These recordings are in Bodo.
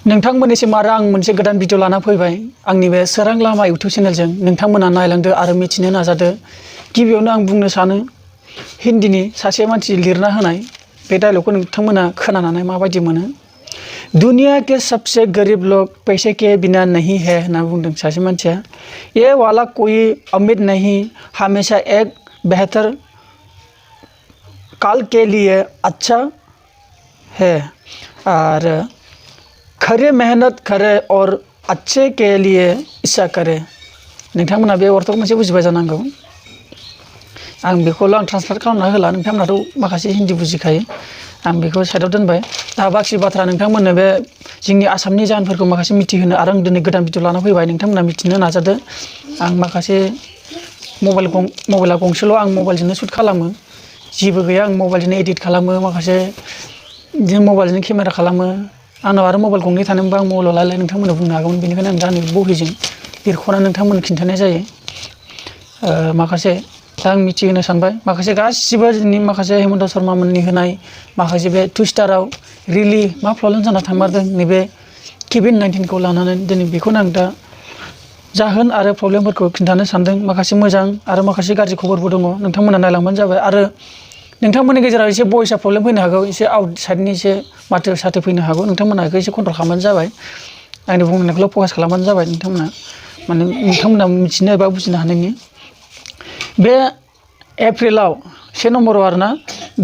नोंथांमोननिसिम आरो आं मोनसे गोदान भिडिअ लाना फैबाय आंनि बे सोरां लामा इउटिउब चेनेलजों नोंथांमोना नायलांदो आरो मिथिनो नाजादो। गिबियावनो आं बुंनो सानो हिन्दीनि सासे मानसि लिरना होनाय बे डायलगखौ नोंथांमोना खोनानानै माबायदि मोनो। दुनिया के सबसे गरीब लोग पैसे के बिना नहीं है होनना बुंदों सासे मानसिया। ये वाला कोई उम्मीद नहीं, हमेशा एक बेहतर कल के लिए अच्छा है और खरे मेहनत करे और अच्छे के लिए इच्छा करे। नोंथांमोना बे अर्थखौ मोनसे बुजिबाय जानांगौ। आं बेखौल' आं ट्रान्सलेट खालामना होला, नोंथांमोनाथ' माखासे हिन्दी बुजिखायो। आं बेखौ साइडआव दोनबाय। दा बाखि बाथ्रा नोंथांमोननो बे जोंनि आसामनि जाहोनफोरखौ माखासे मिथिहोनो आरो आं दिनै गोदान भिडिअ लाना फैबाय। नोंथांमोना मिथिनो नाजादो। आं माखासे मबाइला गंसेल' आं मबाइलजोंनो शुट खालामो। जेबो गैया, आं मबाइलजोंनो एडिट खालामो, माखासे बिदिनो मबाइलजोंनो केमेरा खालामो। आंनाव आरो मबाइल गंनै थानोमोनबा आं मबाइलाव लायलाय नोंथांमोननो बुंनो हागौमोन। बेनिखायनो आं दा नै बहिजों लिरख'ना नोंथांमोननो खिन्थानाय जायो। माखासे दा आं मिथिहोनो सानबाय माखासे गासिबो जोंनि माखासे हेमन्त शर्मा मोननि होनाय माखासे बे टुइटाराव रिलि मा प्रब्लेम जाना थांमारदों नैबे COVID-19खौ लानानै दिनै बेखौनो आं दा जाहोन आरो प्रब्लेमफोरखौ खिन्थानो सानदों। माखासे मोजां आरो माखासे गाज्रि खबरबो दङ, नोंथांमोना नायलांबानो जाबाय। आरो नोंथांमोननि गेजेराव एसे भइसआ प्रब्लेम फैनो हागौ, एसे आउटसाइडनि एसे माथो साथो फैनो हागौ, नोंथांमोना बेखौ एसे कन्ट्रल खालामबानो जाबाय। आंनि बुंनायखौल' फकास खालामबानो जाबाय नोंथांमोना, माने नोंथांमोना मिथिनो एबा बुजिनो हानायनि। बे एप्रिलाव 1 नम्बराव आरोना,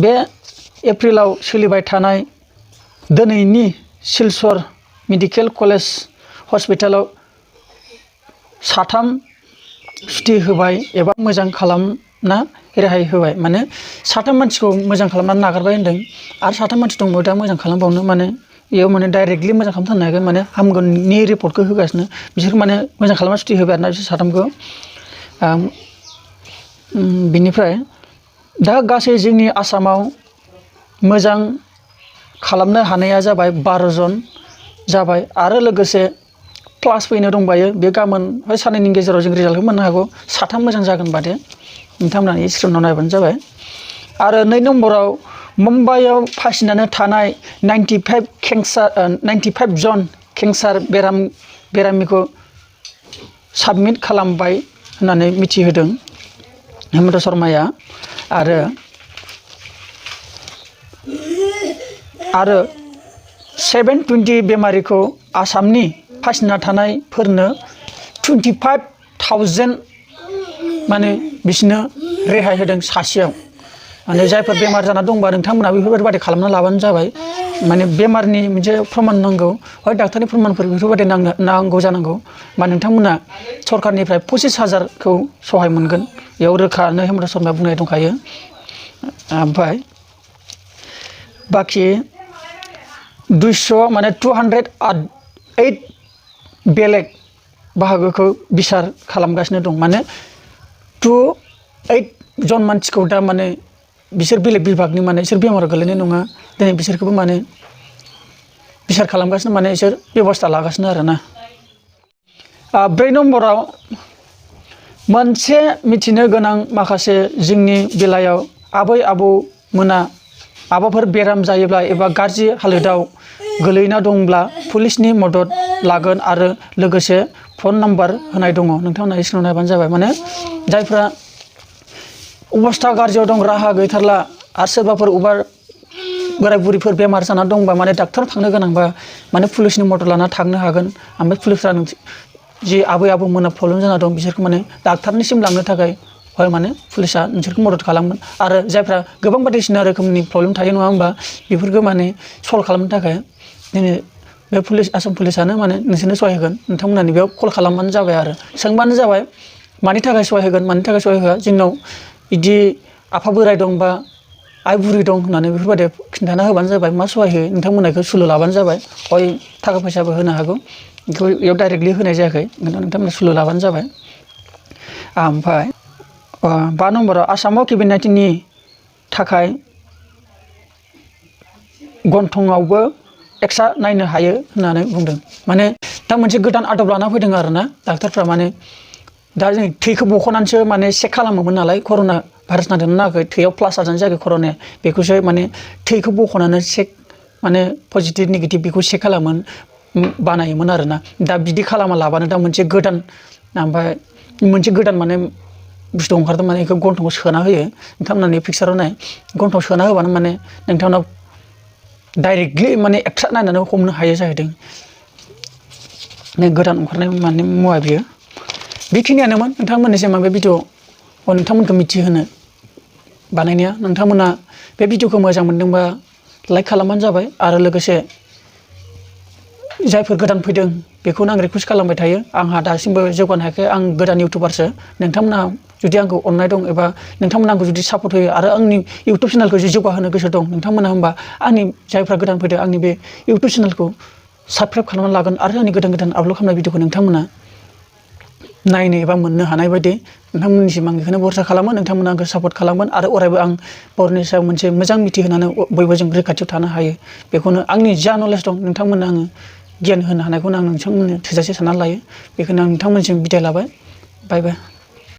बे एप्रिलाव सोलिबाय थानाय दिनैनि सिलचर मेडिकेल कलेज हस्पिटालाव 3 सुथि होबाय एबा मोजां खालामना रेहाय होबाय। माने 3 मानसिखौ मोजां खालामनानै नागारबाय होनदों आरो 3 मानसि दंबावो दा मोजां खालामबावनो, माने बेयाव माने डाइरेक्टलि मोजां खालामथारनो हायाखै, माने हामगोननि रिपर्टखौ होगासिनो बिसोरखौ, माने मोजां खालामना सुथि होबाय आरोना बिसोर 3खौ। बिनिफ्राय दा गासै जोंनि आसामाव मोजां खालामनो हानाया जाबाय 12 जन जाबाय आरो लोगोसे प्लास फैनो दंबायो। बे गाबोन साननैनि गेजेराव जों रिजाल्टखौ मोननो हागौ। 3 मोजां जागोन बादे, नोंथांमोना स्क्रिनाव नायबानो जाबाय। आरो 2 नम्बराव मुम्बाइआव फासिनानै थानाय 95 जन केन्सार बेरामिखौ साबमिट खालामबाय होननानै मिथिहोदों हेमन्त शर्माया। आरो 720 बेमारिखौ आसामनि फासिना थानायफोरनो 25,000 माने बिसोरनो रेहाय होदों सासेयाव। माने जायफोर बेमार जाना दंबा नोंथांमोना बेफोरबायदि खालामना लाबानो जाबाय। माने बेमारनि मोनसे प्रमान नांगौ, हय डाक्टारनि प्रमानफोर बेफोरबायदि नांगौ जानांगौ। मा नोंथांमोना सरकारनिफ्राय 25,000खौ सहाय मोनगोन, बेयाव रोखानो हेमन्त शर्माया बुंनाय दंखायो। ओमफ्राय बाखि 208 बेलेग बाहागोखौ बिसार खालामगासिनो दं। माने 28 जन मानसिखौ दा माने बिसोर बेलेग बिभागनि, माने बिसोर बेमाराव गोलैनाय नङा, दिनै बिसोरखौबो माने बिसार खालामगासिनो, माने बिसोर बेबस्था लागासिनो आरोना। 4 नम्बराव मोनसे मिथिनो गोनां माखासे जोंनि बेलायाव आबै आबौमोना माबाफोर बेराम जायोब्ला एबा गाज्रि हालोदाव गोलैना दंब्ला पुलिसनि मदद लागोन आरो लोगोसे फन नाम्बार होनाय दङ, नोंथांमोना स्क्रिनाव नायबानो जाबाय। माने जायफ्रा अबस्था गाज्रियाव दं, राहा गैथारला, आरो सोरबाफोर बोराय बुरिफोर बेमार जाना दंबा, माने डाक्टार थांनो गोनांबा माने पुलिसनि मदद लाना थांनो हागोन। ओमफ्राय पुलिसफ्रा जि आबै आबौमोना प्रब्लेम जाना दं बिसोरखौ माने डाक्टारनिसिम लांनो थाखाय हय माने पुलिसा नोंसोरखौ मदद खालामगोन। आरो जायफ्रा गोबां बायदिसिना रोखोमनि प्रब्लेम थायो नङा होमबा, बेफोरखौ माने सल्भ खालामनो थाखाय दिनै बे आसाम पुलिसानो माने नोंसोरनो सहाय होगोन। नोंथांमोना बेयाव कल खालामबानो जाबाय आरो सोंबानो जाबाय मानि थाखाय सहाय होगोन, मानि थाखाय सहाय होआ। जोंनाव बिदि आफा बोराय दं बा आइ बुरि दं होननानै बेफोरबायदि खिन्थाना होबानो जाबाय, मा सहाय होयो नोंथांमोना बेखौ सुलु लाबानो जाबाय। हय थाखा फैसाबो होनो हागौ, बेखौ बेयाव डाइरेक्टलि होनाय जायाखै, नोंथांमोना सुलु लाबानो जाबाय। ओमफ्राय 5 नम्बराव आसामाव COVID-19नि थाखाय गन्थंआवबो एक्सरे नायनो हायो होननानै बुंदों। माने दा मोनसे गोदान आदब लाना फैदों आरोना डाक्टारफ्रा। माने दा जों थैखौ बख'नानैसो माने चेक खालामोमोन नालाय, कर'ना भाइरास नांदोंना नाङाखै, थैयाव प्लास जादोंना जायाखै कर'नाया, बेखौसो माने थैखौ बख'नानै चेक, माने पजिटिभ नेगेटिभ बेखौ चेक खालामोन। बानायोमोन आरोना। दा बिदि खालामा लाबानो दा मोनसे गोदान ओमफ्राय मोनसे गोदान माने बुस्थु ओंखारदों माने बेखौ गन्थंआव सोना होयो। नोंथांमोना नै पिक्साराव नाय गन्थंआव सोना होबानो माने नोंथांनाव डाइरेक्टलि माने एक्सट्रा नायनानै हमनो हायो जाहैदों। गोदान ओंखारनाय माने मुवा बियो। बेखिनियानोमोन नोंथांमोननिसिम आं बे भिडिअ नोंथांमोनखौ मिथिहोनो बानायनाया। नोंथांमोना बे भिडिअखौ मोजां मोनदोंबा लाइक खालामबानो जाबाय आरो लोगोसे जायफोर गोदान फैदों बेखौनो आं रिकुवेस्ट खालामबाय थायो। आंहा दासिमबो जौगानो हायाखै, आं गोदान इउटुबारसो। नोंथांमोनहा जुदि आंखौ अननाय दं एबा नोंथांमोना आंखौ जुदि सापर्ट होयो आरो आंनि इउटुब चेनेलखौ जुदि जौगाहोनो गोसो दं नोंथांमोना होमबा आंनि जायफ्रा गोदान फैदों आंनि बे इउटुब चेनेलखौ साबस्क्राइब खालामनानै लागोन आरो आंनि गोदान गोदान आपल'ड खालामनाय भिडिअखौ नोंथांमोना नायनो एबा मोननो हानाय बायदि नोंथांमोननिसिम आं बेखौनो भरसा खालामो। नोंथांमोना आंखौ सापर्ट खालामगोन आरो अरायबो आं बर'नि सायाव मोनसे मोजां मिथिहोनानै बयबो जों रैखाथियाव थानो हायो। बेखौनो आंनि जा नलेज दं नोंथांमोननो आङो गियान होनो हानायखौनो आं नोंथांमोननो थोजासे साननानै लायो। बेखौनो आं नोंथांमोननिसिम बिदाय लाबाय। बाय बाय।